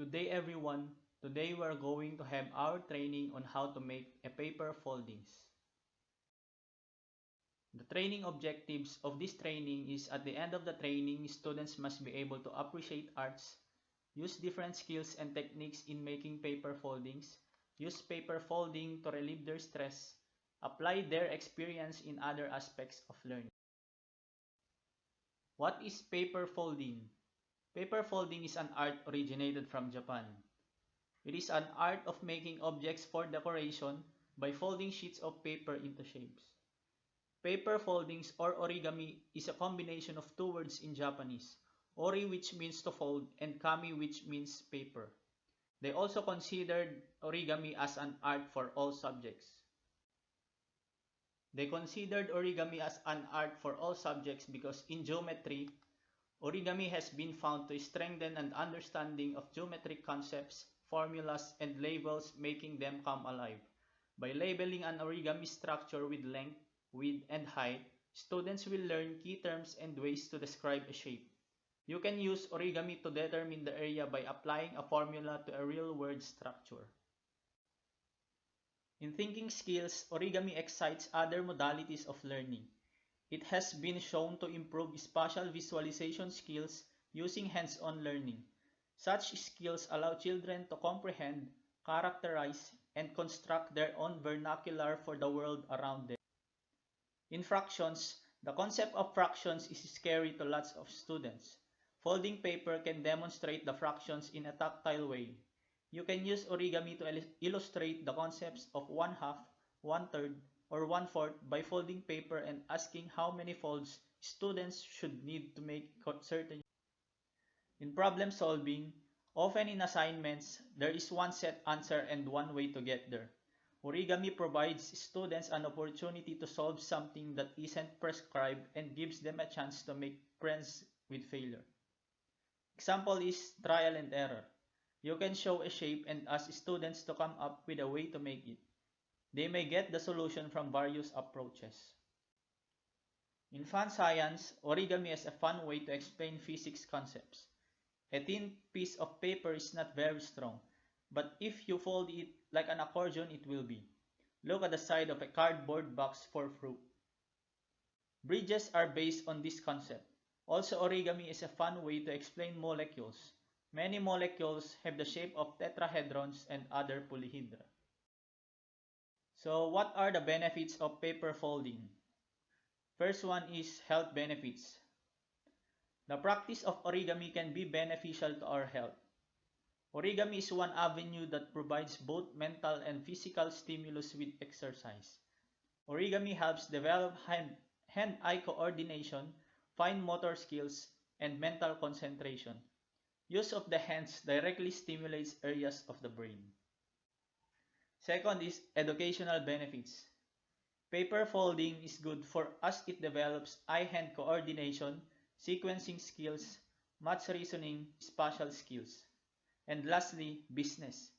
Good day everyone. Today we are going to have our training on how to make a paper foldings. The training objectives of this training is at the end of the training, students must be able to appreciate arts, use different skills and techniques in making paper foldings, use paper folding to relieve their stress, apply their experience in other aspects of learning. What is paper folding? Paper folding is an art originated from Japan. It is an art of making objects for decoration by folding sheets of paper into shapes. Paper foldings or origami is a combination of two words in Japanese, ori which means to fold and kami which means paper. They also considered origami as an art for all subjects. They considered origami as an art for all subjects because in geometry, origami has been found to strengthen an understanding of geometric concepts, formulas, and labels, making them come alive. By labeling an origami structure with length, width, and height, students will learn key terms and ways to describe a shape. You can use origami to determine the area by applying a formula to a real word structure. In thinking skills, origami excites other modalities of learning. It has been shown to improve spatial visualization skills using hands-on learning. Such skills allow children to comprehend, characterize, and construct their own vernacular for the world around them. In fractions, the concept of fractions is scary to lots of students. Folding paper can demonstrate the fractions in a tactile way. You can use origami to illustrate the concepts of 1/2, 1/3, or 1/4 by folding paper and asking how many folds students should need to make certain. In problem solving, often in assignments, there is one set answer and one way to get there. Origami provides students an opportunity to solve something that isn't prescribed and gives them a chance to make friends with failure. Example is trial and error. You can show a shape and ask students to come up with a way to make it. They may get the solution from various approaches. In fun science, origami is a fun way to explain physics concepts. A thin piece of paper is not very strong, but if you fold it like an accordion, it will be. Look at the side of a cardboard box for fruit. Bridges are based on this concept. Also, origami is a fun way to explain molecules. Many molecules have the shape of tetrahedrons and other polyhedra. So, what are the benefits of paper folding? First one is health benefits. The practice of origami can be beneficial to our health. Origami is one avenue that provides both mental and physical stimulus with exercise. Origami helps develop hand-eye coordination, fine motor skills, and mental concentration. Use of the hands directly stimulates areas of the brain. Second is educational benefits. Paper folding is good for as it develops eye-hand coordination, sequencing skills, math reasoning, spatial skills. And lastly, business.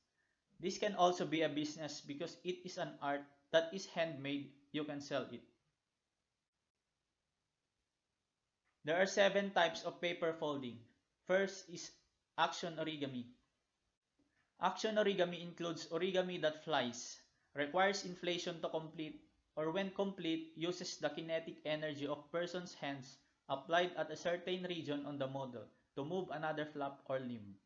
This can also be a business because it is an art that is handmade, you can sell it. There are 7 types of paper folding. First is action origami. Action origami includes origami that flies, requires inflation to complete, or when complete, uses the kinetic energy of person's hands applied at a certain region on the model to move another flap or limb.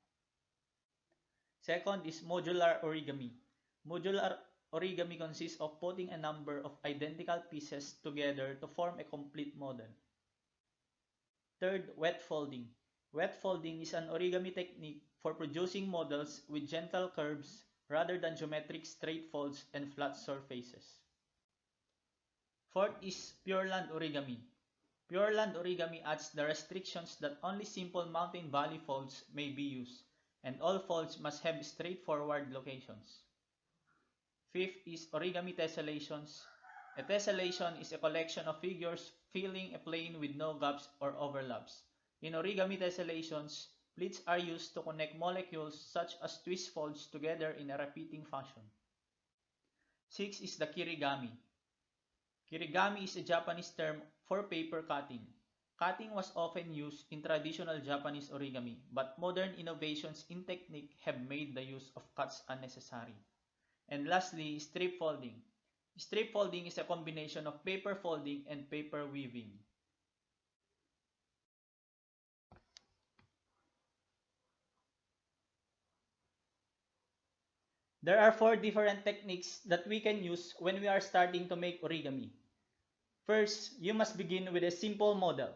Second is modular origami. Modular origami consists of putting a number of identical pieces together to form a complete model. Third, wet folding. Wet folding is an origami technique for producing models with gentle curves rather than geometric straight folds and flat surfaces. Fourth is Pure Land origami. Pure Land origami adds the restrictions that only simple mountain valley folds may be used, and all folds must have straightforward locations. Fifth is origami tessellations. A tessellation is a collection of figures filling a plane with no gaps or overlaps. In origami tessellations, pleats are used to connect molecules such as twist folds together in a repeating fashion. Six is the kirigami. Kirigami is a Japanese term for paper cutting. Cutting was often used in traditional Japanese origami, but modern innovations in technique have made the use of cuts unnecessary. And lastly, strip folding. Strip folding is a combination of paper folding and paper weaving. There are four different techniques that we can use when we are starting to make origami. First, you must begin with a simple model.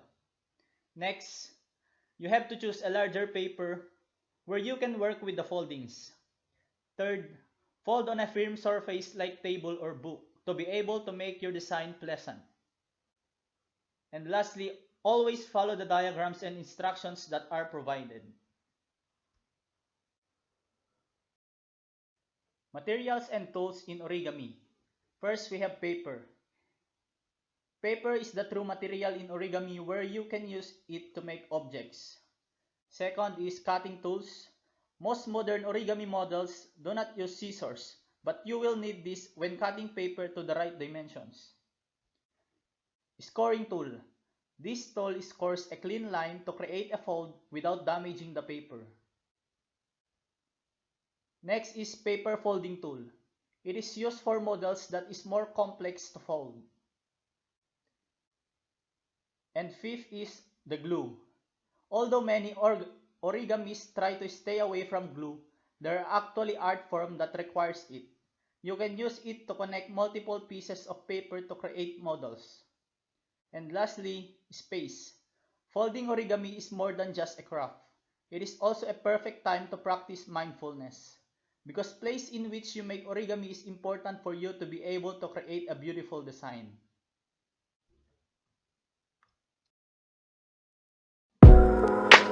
Next, you have to choose a larger paper where you can work with the foldings. Third, fold on a firm surface like table or book to be able to make your design pleasant. And lastly, always follow the diagrams and instructions that are provided. Materials and tools in origami. First, we have paper. Paper is the true material in origami where you can use it to make objects. Second is cutting tools. Most modern origami models do not use scissors, but you will need this when cutting paper to the right dimensions. Scoring tool. This tool scores a clean line to create a fold without damaging the paper. Next is paper folding tool. It is used for models that is more complex to fold. And fifth is the glue. Although many origamis try to stay away from glue, there are actually art form that requires it. You can use it to connect multiple pieces of paper to create models. And lastly, space. Folding origami is more than just a craft. It is also a perfect time to practice mindfulness. Because place in which you make origami is important for you to be able to create a beautiful design. I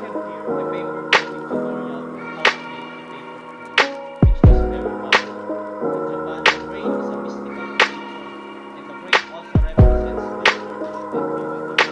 have here a paper folding tutorial on how to make a paper crane, which is very popular. In Japan, the crane is a mystical creature, and the crane also represents the virtue and beauty.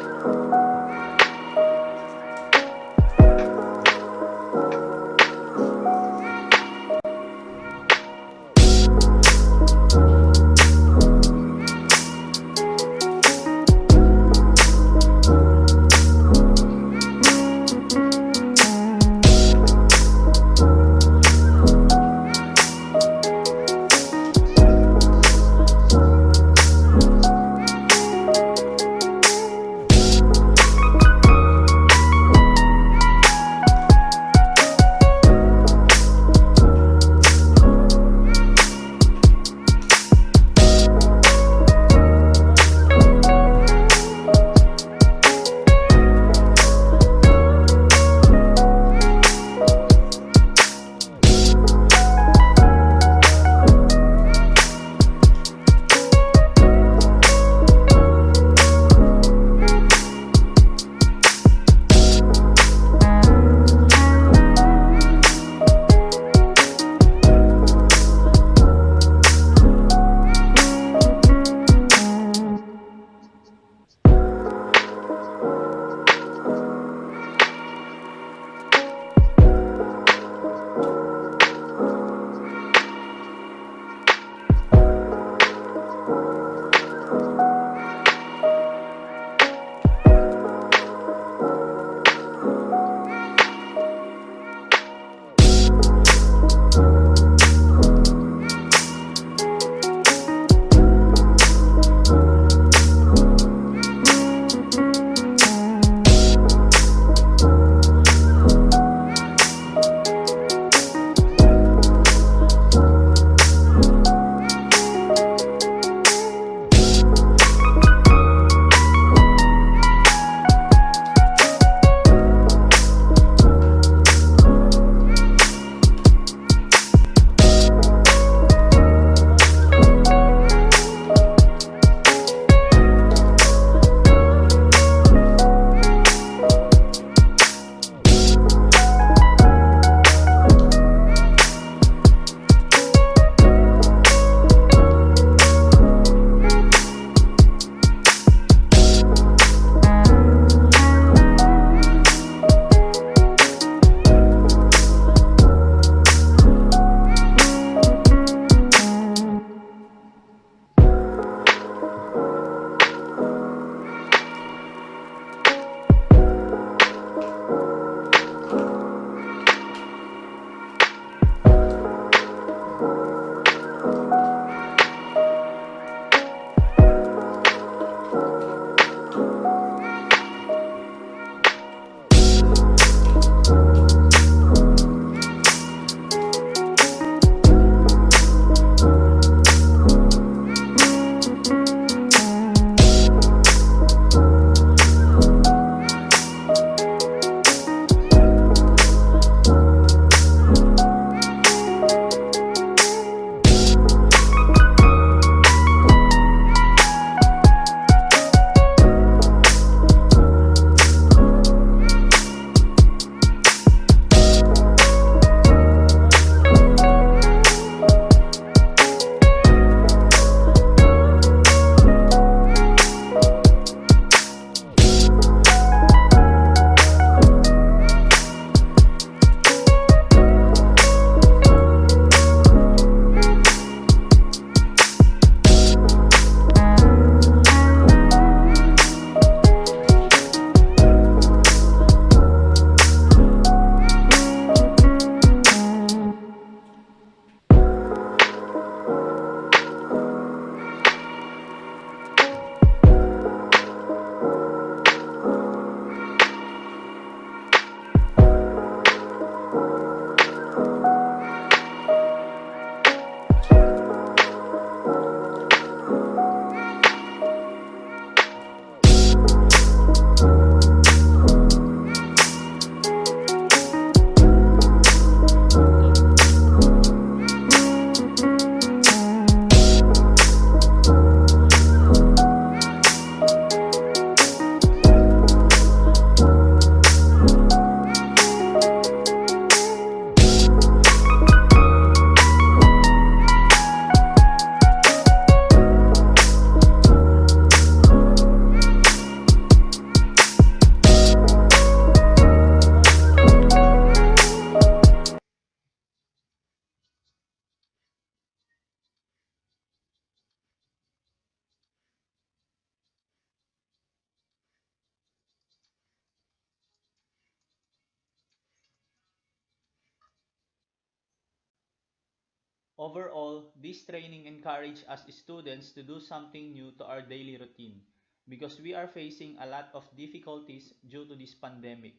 Overall, this training encourages us students to do something new to our daily routine because we are facing a lot of difficulties due to this pandemic.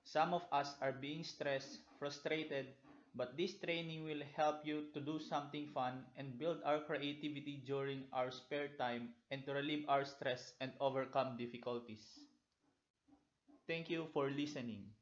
Some of us are being stressed, frustrated, but this training will help you to do something fun and build our creativity during our spare time and to relieve our stress and overcome difficulties. Thank you for listening.